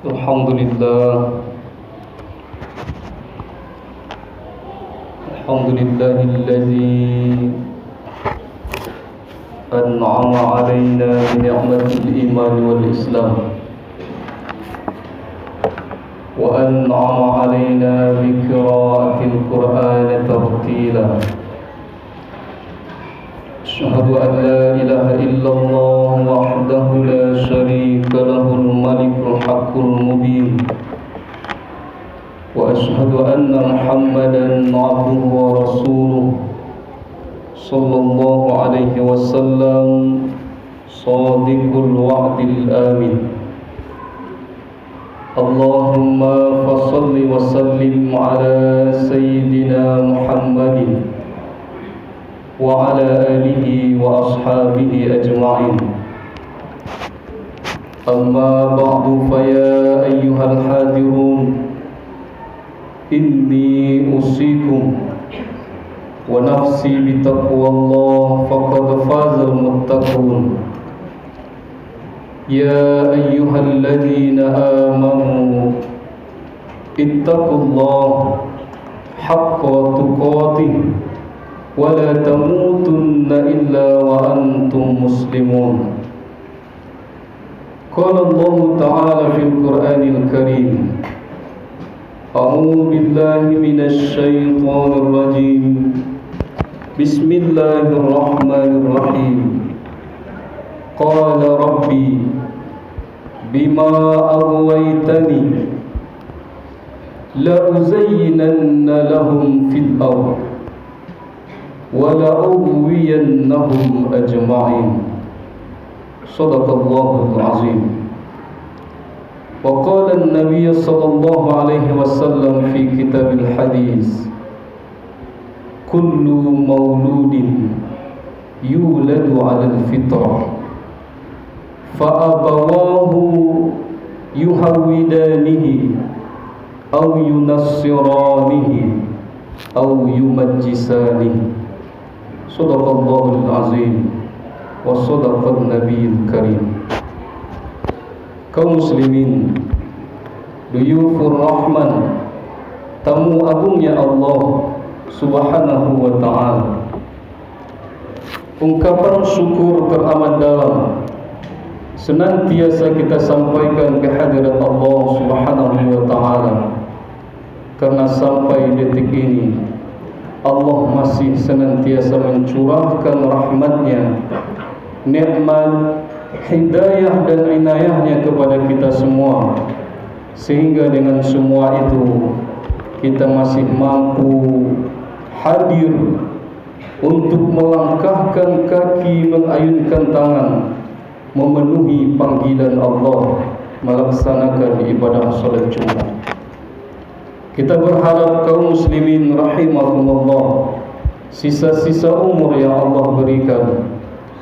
Alhamdulillah, alhamdulillahilladzi an'ama 'alaina bi ni'matil iman wal islam wa an'ama 'alaina bi qira'atil qur'ani tartila. Asyhadu an la ilaha illallah wahdahu la syarika lahul malikul haqqul mubin wa asyhadu anna Muhammadan 'abduhu wa rasuluh sallallahu alaihi wasallam shadiqul wa'dil amin. Allahumma fassalli wa sallim ala sayyidina Muhammadin wa ala alihi wa ashabihi ajma'in. Amma ba'du, fa ya ayyuhal hadirun, inni usikum wa nafsi bitaqwallah faqad fazal muttaqun. Ya ayyuhalladzina amanu ittaqullaha haqqa tuqatih wa la tamutunna illa wa antum muslimun. Qala Allah Ta'ala fil Qur'anil Karim, a'udzu billahi minasy syaithanir rajim. Bismillahirrahmanirrahim. Qala rabbi bima aghwaytani la uzayyinanna lahum fil ardh wa la'ughwiyannahum ajma'in. Shadaqallahul azim. Wa qala an-nabiy sallallahu alaihi wasallam fi kitabil hadis, kullu mauludin yuladu 'alal fitrah fa abawahu yuhawwidanihi aw yunassiranihi aw yumajjisanihi. Shadaqallahul azim wa shadaqan nabiyul karim. Kaum muslimin, duyufur rahman, tamu agungnya Allah subhanahu wa ta'ala, ungkapan syukur teramat dalam senantiasa kita sampaikan ke hadirat Allah subhanahu wa ta'ala, karena sampai detik ini Allah masih senantiasa mencurahkan rahmatnya, nikmat, hidayah dan inayahnya kepada kita semua, sehingga dengan semua itu kita masih mampu hadir untuk melangkahkan kaki, mengayunkan tangan, memenuhi panggilan Allah, melaksanakan ibadah salat Jumat. Kita berharap kaum muslimin rahimahumullah, sisa-sisa umur yang Allah berikan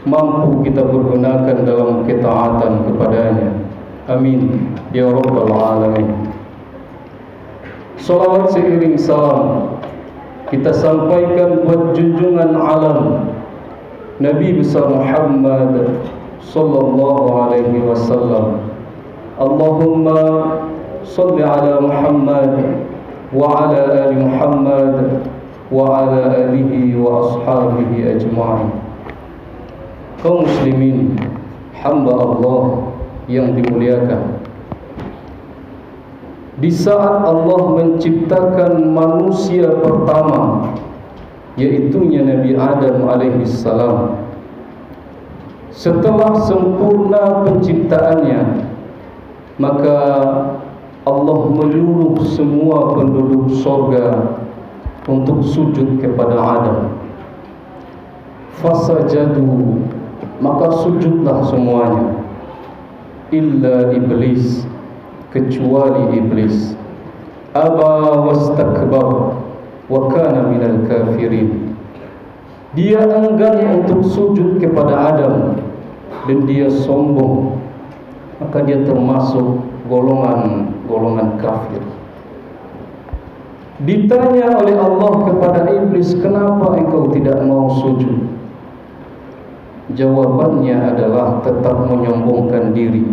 mampu kita pergunakan dalam ketaatan kepadanya. Amin ya rabbal alamin. Salawat seiring salam kita sampaikan buat junjungan alam Nabi besar Muhammad sallallahu alaihi wasallam. Allahumma salli ala Muhammad wa ala ali Muhammad wa ala alihi wa ashabihi ajma'in. Kaum muslimin, hamba Allah yang dimuliakan, di saat Allah menciptakan manusia pertama, yaitunya Nabi Adam alaihissalam, setelah sempurna penciptaannya, maka Allah menyuruh semua penduduk surga untuk sujud kepada Adam. Fasajadu, maka sujudlah semuanya, illa iblis, kecuali iblis. Aba wastakbar wa kana minal kafirin. Dia enggan untuk sujud kepada Adam dan dia sombong, maka dia termasuk golongan kafir. Ditanya oleh Allah kepada iblis, kenapa engkau tidak mau sujud? Jawabannya adalah tetap menyombongkan diri.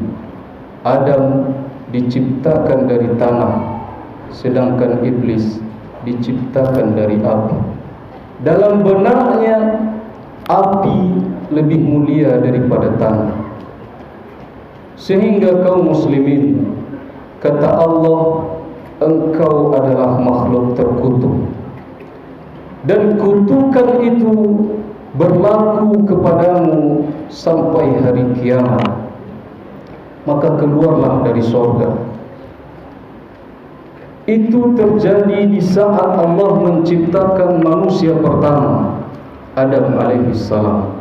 Adam diciptakan dari tanah, sedangkan iblis diciptakan dari api. Dalam benaknya, api lebih mulia daripada tanah. Sehingga kaum muslimin, kata Allah, engkau adalah makhluk terkutuk, dan kutukan itu berlaku kepadamu sampai hari kiamat. Maka keluarlah dari surga. Itu terjadi di saat Allah menciptakan manusia pertama, Adam alaihissalam.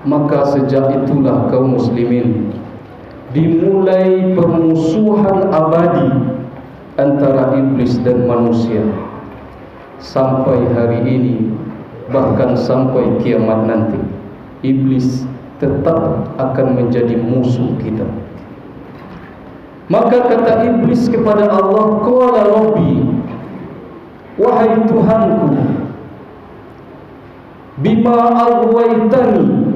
Maka sejak itulah kaum muslimin dimulai permusuhan abadi antara iblis dan manusia sampai hari ini, bahkan sampai kiamat nanti. Iblis tetap akan menjadi musuh kita. Maka kata iblis kepada Allah, qala rabbi, wahai Tuhanku, bima aghwaytani,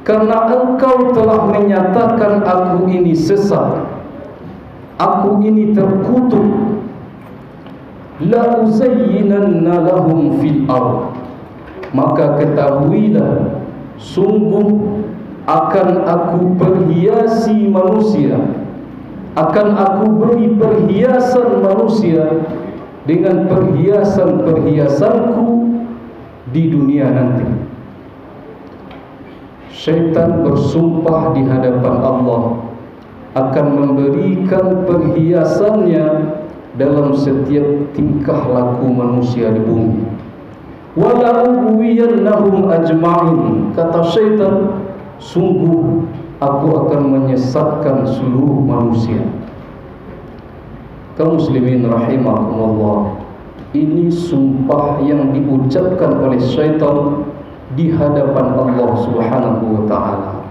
karena engkau telah menyatakan aku ini sesat, aku ini terkutuk, la uzayyinanna lahum fil ardh, maka ketahuilah, sungguh akan aku perhiasi manusia, akan aku beri perhiasan manusia dengan perhiasan-perhiasanku di dunia nanti. Syaitan bersumpah di hadapan Allah akan memberikan perhiasannya dalam setiap tingkah laku manusia di bumi. Wala ughwiyannahum ajma'in, kata syaitan, sungguh aku akan menyesatkan seluruh manusia. Kaum muslimin rahimakumullah, ini sumpah yang diucapkan oleh syaitan di hadapan Allah Subhanahu wa ta'ala,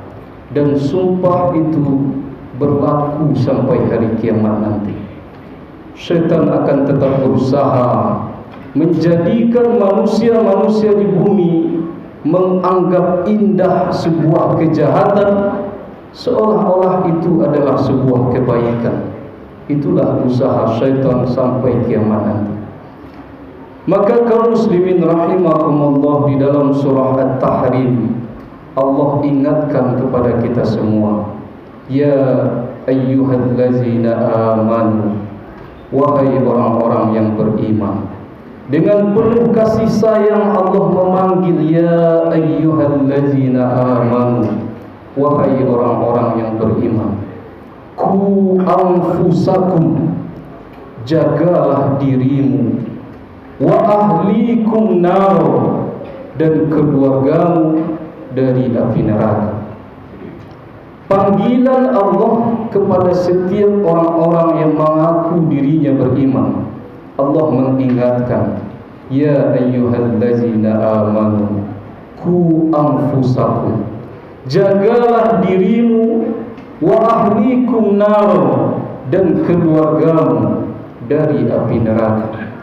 dan sumpah itu berlaku sampai hari kiamat nanti. Syaitan akan tetap berusaha menjadikan manusia-manusia di bumi menganggap indah sebuah kejahatan, seolah-olah itu adalah sebuah kebaikan. Itulah usaha syaitan sampai kiamat nanti. Maka kaum muslimin rahimakumullah, di dalam surah At-Tahrim Allah ingatkan kepada kita semua, ya ayyuhallazina amanu, wahai orang-orang yang beriman. Dengan penuh kasih sayang Allah memanggil, ya ayyuhallazina amanu, wahai orang-orang yang beriman. Ku anfusakum, jagalah dirimu, wa ahlikum nar, dan keluargamu dari api neraka. Panggilan Allah kepada setiap orang-orang yang mengaku dirinya beriman. Allah mengingatkan, ya ayyuhallazina amanu, ku anfusakum, jagalah dirimu, wa ahlikum nar, dan keluargamu dari api neraka.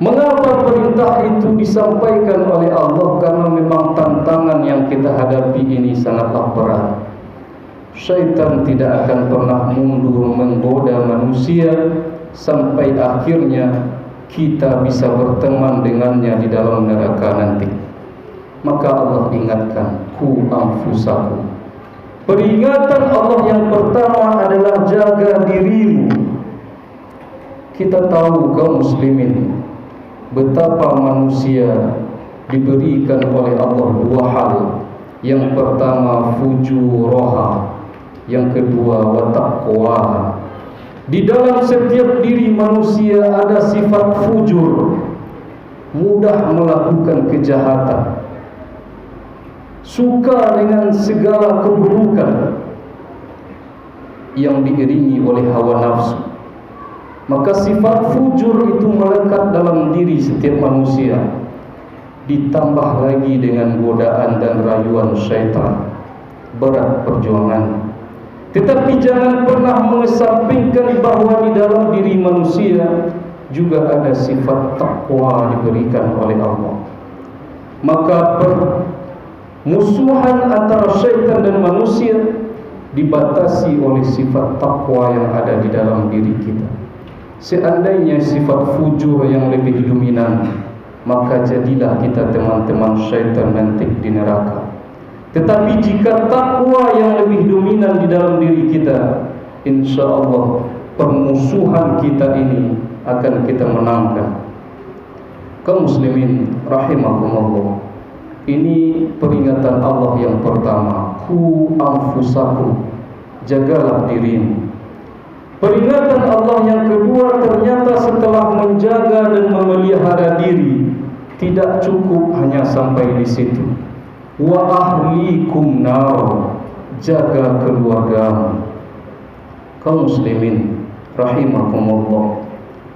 Mengapa perintah itu disampaikan oleh Allah? Karena memang tantangan yang kita hadapi ini sangatlah berat. Syaitan tidak akan pernah mundur menggoda manusia sampai akhirnya kita bisa berteman dengannya di dalam neraka nanti. Maka Allah ingatkan, ku anfusakum. Peringatan Allah yang pertama adalah jaga dirimu. Kita tahu kaum muslimin, betapa manusia diberikan oleh Allah dua hal. Yang pertama fujuraha, yang kedua wattaqwaha. Di dalam setiap diri manusia ada sifat fujur, mudah melakukan kejahatan, suka dengan segala keburukan yang diiringi oleh hawa nafsu. Maka sifat fujur itu melekat dalam diri setiap manusia, ditambah lagi dengan godaan dan rayuan syaitan. Berat perjuangan. Tetapi jangan pernah mengesampingkan bahwa di dalam diri manusia juga ada sifat takwa diberikan oleh Allah. Maka permusuhan antara syaitan dan manusia dibatasi oleh sifat takwa yang ada di dalam diri kita. Seandainya sifat fujur yang lebih dominan, maka jadilah kita teman-teman syaitan nanti di neraka. Tetapi jika takwa yang lebih dominan di dalam diri kita, insya Allah permusuhan kita ini akan kita menangkan. Kaum muslimin rahimakumullah, ini peringatan Allah yang pertama, ku anfusakum, jagalah dirimu. Peringatan Allah yang kedua, ternyata setelah menjaga dan memelihara diri, tidak cukup hanya sampai di situ. Wa ahlikum nar, jaga keluargamu. Kaum muslimin rahimakumullah,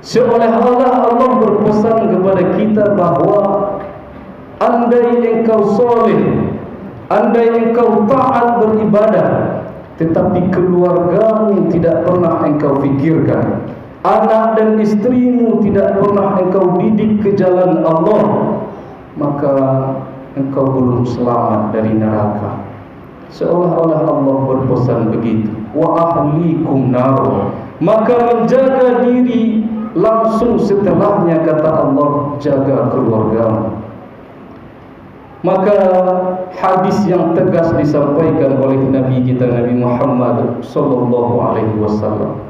seolah-olah Allah berpesan kepada kita bahwa andai engkau soleh, andai engkau taat beribadah, tetapi keluargamu tidak pernah engkau fikirkan, anak dan istrimu tidak pernah engkau didik ke jalan Allah, maka engkau belum selamat dari neraka. Seolah-olah Allah berpesan begitu. Wa ahlikum nar, maka menjaga diri langsung setelahnya kata Allah, jaga keluargamu. Maka hadis yang tegas disampaikan oleh Nabi kita Nabi Muhammad sallallahu alaihi wasallam.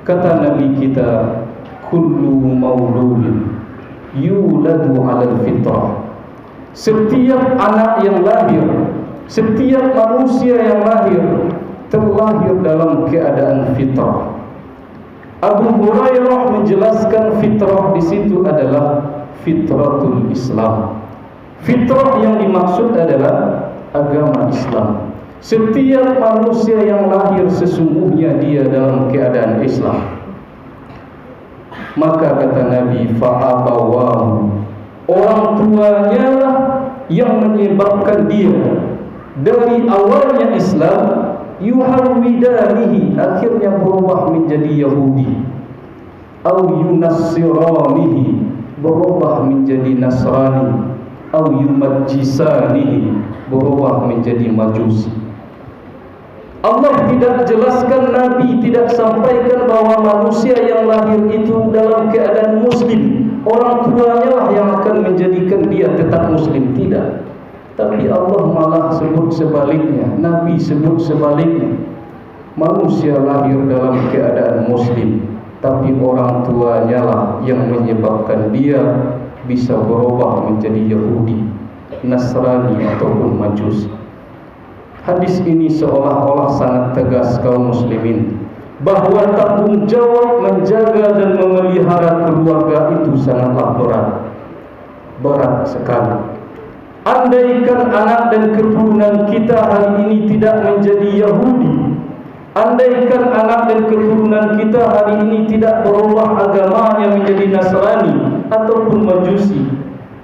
Kata Nabi kita, kullu mauludin yuladu 'alal fitrah. Setiap anak yang lahir, setiap manusia yang lahir terlahir dalam keadaan fitrah. Abu Hurairah menjelaskan fitrah di situ adalah fitratul Islam. Fitrah yang dimaksud adalah agama Islam. Setiap manusia yang lahir sesungguhnya dia dalam keadaan Islam. Maka kata Nabi, fa'abawahu, orang tuanya lah yang menyebabkan dia dari awalnya Islam, yuhawidanihi, akhirnya berubah menjadi Yahudi, au yunassiranihi, berubah menjadi Nasrani, au yumajjisanihi, berubah menjadi Majusi. Allah tidak jelaskan, Nabi tidak sampaikan bahwa manusia yang lahir itu dalam keadaan muslim, orang tuanya lah yang akan menjadikan dia tetap muslim. Tidak. Tapi Allah malah sebut sebaliknya, Nabi sebut sebaliknya. Manusia lahir dalam keadaan muslim, tapi orang tuanya lah yang menyebabkan dia bisa berubah menjadi Yahudi, Nasrani ataupun Majusi. Hadis ini seolah-olah sangat tegas kaum muslimin bahwa tanggung jawab menjaga dan memelihara keluarga itu sangatlah berat sekali. Andaikan anak dan keturunan kita hari ini tidak menjadi Yahudi, andaikan anak dan keturunan kita hari ini tidak berubah agamanya menjadi Nasrani ataupun Majusi,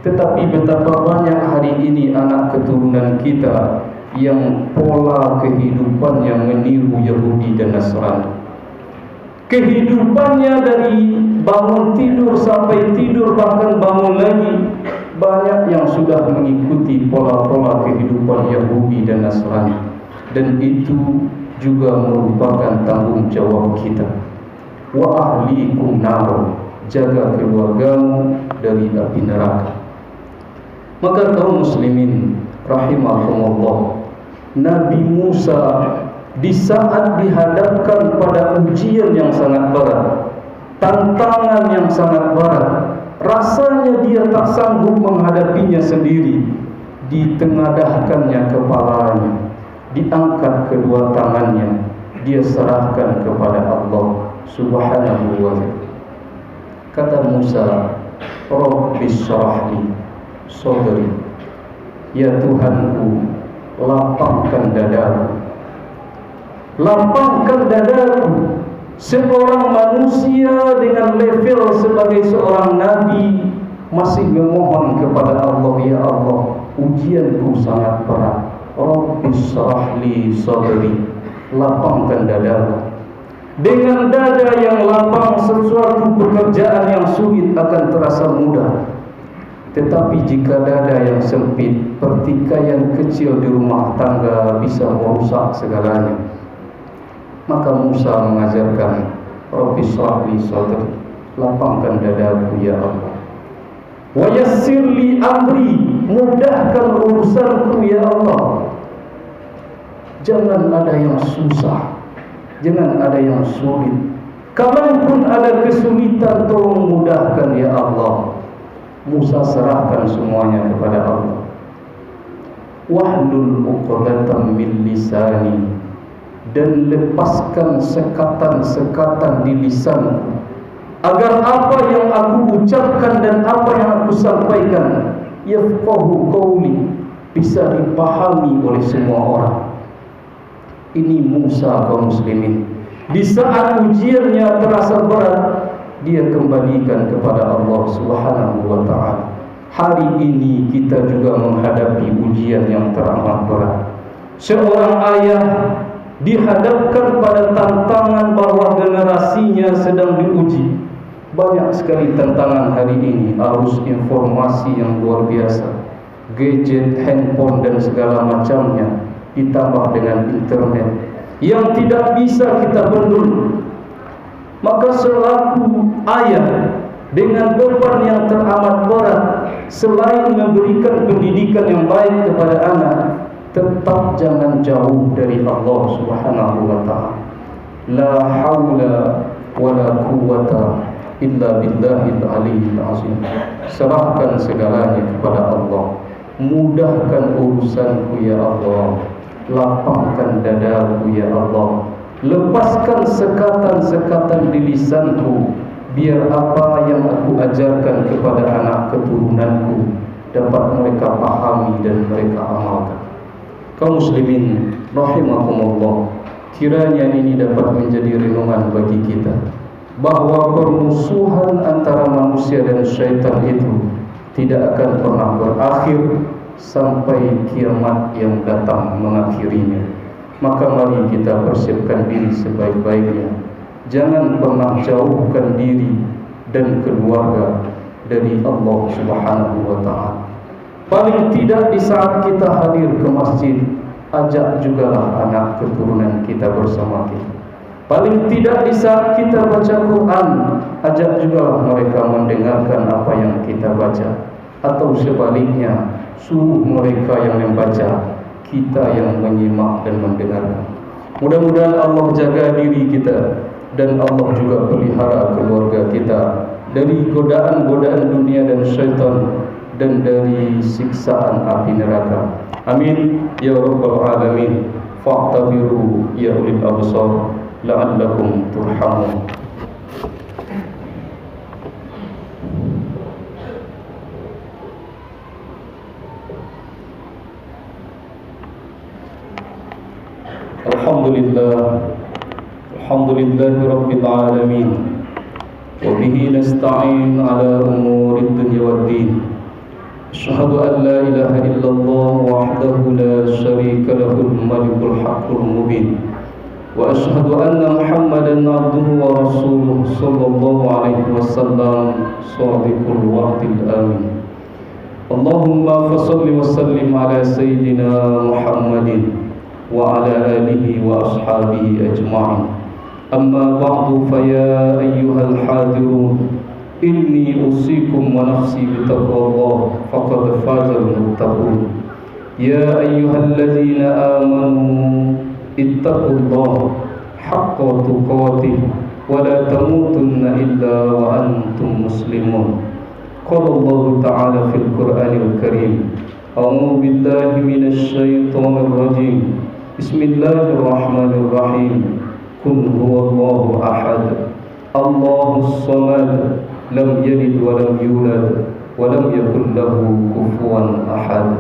tetapi betapa banyak hari ini anak keturunan kita yang pola kehidupannya meniru Yahudi dan Nasrani. Kehidupannya dari bangun tidur sampai tidur, bahkan bangun lagi, banyak yang sudah mengikuti pola-pola kehidupan Yahudi dan Nasrani. Dan itu juga merupakan tanggung jawab kita. Wa ahlikum nar, jaga keluargamu dari api neraka. Maka kaum muslimin rahimahumullah, Nabi Musa di saat dihadapkan pada ujian yang sangat berat, tantangan yang sangat berat, rasanya dia tak sanggup menghadapinya sendiri, ditengadahkannya kepalanya, diangkat kedua tangannya, dia serahkan kepada Allah Subhanahu wa ta'ala. Kata Musa, Rabbis syrahli sadri, ya Tuhanku, lapangkan dadaku, lapangkan dadaku. Seorang manusia dengan level sebagai seorang nabi masih memohon kepada Allah, ya Allah, ujianku sangat berat. Rabbis syrahli sadri, lapangkan dadaku. Dengan dada yang lapang, sesuatu pekerjaan yang sulit akan terasa mudah. Tetapi jika dada yang sempit, pertikaian kecil di rumah tangga bisa merusak segalanya. Maka Musa mengajarkan, Rabbi shrah li sadri, lapangkan dadaku ya Allah. Wa yassir li amri, mudahkan urusanku ya Allah. Jangan ada yang susah, jangan ada yang sulit. Kalaupun ada kesulitan, tolong mudahkan ya Allah. Musa serahkan semuanya kepada Allah. Wahlul 'uqdatam min lisani, dan lepaskan sekatan-sekatan di lisanku, agar apa yang aku ucapkan dan apa yang aku sampaikan yafqahu qawli, bisa dipahami oleh semua orang. Ini Musa kaum muslimin. Di saat ujiannya terasa berat, dia kembalikan kepada Allah Subhanahu wa ta'ala. Hari ini kita juga menghadapi ujian yang teramat berat. Seorang ayah dihadapkan pada tantangan bahwa generasinya sedang diuji. Banyak sekali tantangan hari ini, arus informasi yang luar biasa, gadget, handphone dan segala macamnya, ditambah dengan internet yang tidak bisa kita bendung. Maka selaku ayah dengan beban yang teramat berat, selain memberikan pendidikan yang baik kepada anak, tetap jangan jauh dari Allah Subhanahu wa ta'ala. La haula wala quwwata illa billahil aliyyil azim. Serahkan segalanya kepada Allah. Mudahkan urusanku ya Allah. Lapangkan dadaku ya Allah. Lepaskan sekatan-sekatan di lisanku, biar apa yang aku ajarkan kepada anak keturunanku dapat mereka pahami dan mereka amalkan. Kaum muslimin rahimakumullah, kiranya ini dapat menjadi renungan bagi kita, bahwa permusuhan antara manusia dan syaitan itu tidak akan pernah berakhir sampai kiamat yang datang mengakhirinya. Maka mari kita persiapkan diri sebaik-baiknya. Jangan pernah jauhkan diri dan keluarga dari Allah Subhanahu wa ta'ala. Paling tidak di saat kita hadir ke masjid, ajak jugalah anak keturunan kita bersama kita. Paling tidak di saat kita baca Quran, ajak jugalah mereka mendengarkan apa yang kita baca. Atau sebaliknya, suruh mereka yang membaca, kita yang menyimak dan mendengarkan. Mudah-mudahan Allah jaga diri kita dan Allah juga pelihara keluarga kita dari godaan-godaan dunia dan syaitan, dan dari siksaan api neraka. Amin ya rabbal alamin. Fa'tabiru ya ulil absar la'allakum turhamun. Alhamdulillahi rabbil alamin, wa bihi nasta'in ala umuri dunya waddin. Asyhadu an la ilaha illallah wahdahu la syarika lahul malikul haqqul mubin, wa asyhadu anna Muhammadan abduhu wa rasuluhu sallallahu alaihi wasallam shadiqul wa'dil amin. Allahumma fasalli wa sallim ala sayyidina Muhammadin wa ala alihi wa ashabihi ajma'in. Amma ba'du, fa ya ayyuhal hadirun, inni usikum wa nafsi bitaqwallah, faqad fazal muttaqun. Ya ayyuhalladzina amanu ittaqullaha haqqa tuqatih wa la tamutunna illa wa antum muslimun. Qala Allah ta'ala fil Qur'anil Karim, a'udzu billahi minasy syaithanir rajim. Bismillahirrahmanirrahim. Qul huwallahu ahad, Allahus samad, lam yalid wa lam yulad wa lam yakul lahu kufuwan ahad.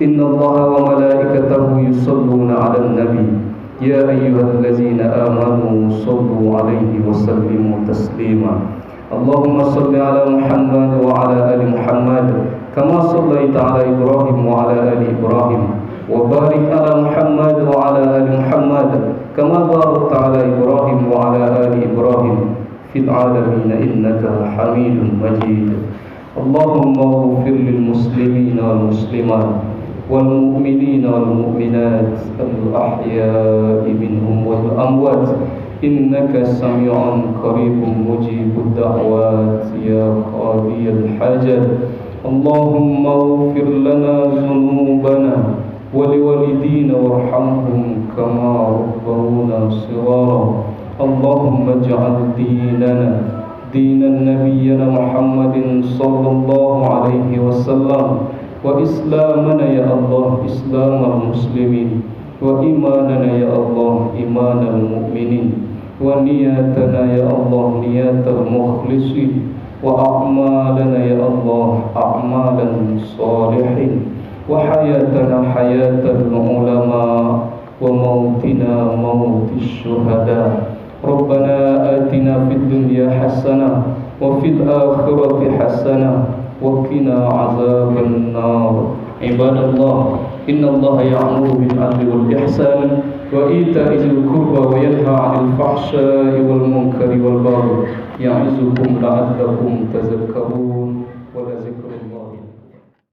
Innallaha wa malaikatahu yusalluna 'alan nabi, ya ayyuhallazina amanu sallu 'alaihi wa sallimu taslima. Allahumma salli 'ala Muhammad wa 'ala ali Muhammad kama sallaita 'ala Ibrahim wa 'ala ali Ibrahim, wa barik 'ala Muhammad wa 'ala ali Muhammad kama barakta 'ala Ibrahim wa 'ala ali Ibrahim fil 'alamin innaka Hamidum Majid. Allahumma ighfir lil muslimina wal muslimat wal mu'minina wal mu'minat al ahya'i minhum والأموات إنك سميع قريب مجيب الدعوات يا قاضي الحاجات. اللهم اغفر لنا ذنوبنا ولوالدينا وارحمهم كما ربونا صغارا. اللهم اجعل ديننا دين نبينا محمد صلى الله عليه وسلم وإسلامنا يا الله إسلام المسلمين وإيماننا يا الله إيمان المؤمنين ونياتنا يا الله نيات المخلصين وأعمالنا يا الله أعمال الصالحين وحياتنا حياة العلماء وموتنا موت الشهداء. ربنا آتنا في الدنيا حسنة وفي الآخرة حسنة وقنا عذاب النار. عباد الله إن الله يأمر بالعدل والإحسان وإيتاء ذي القربى وينهى عن الفحشاء والمنكر والبغي يعظكم لعلكم تذكرون.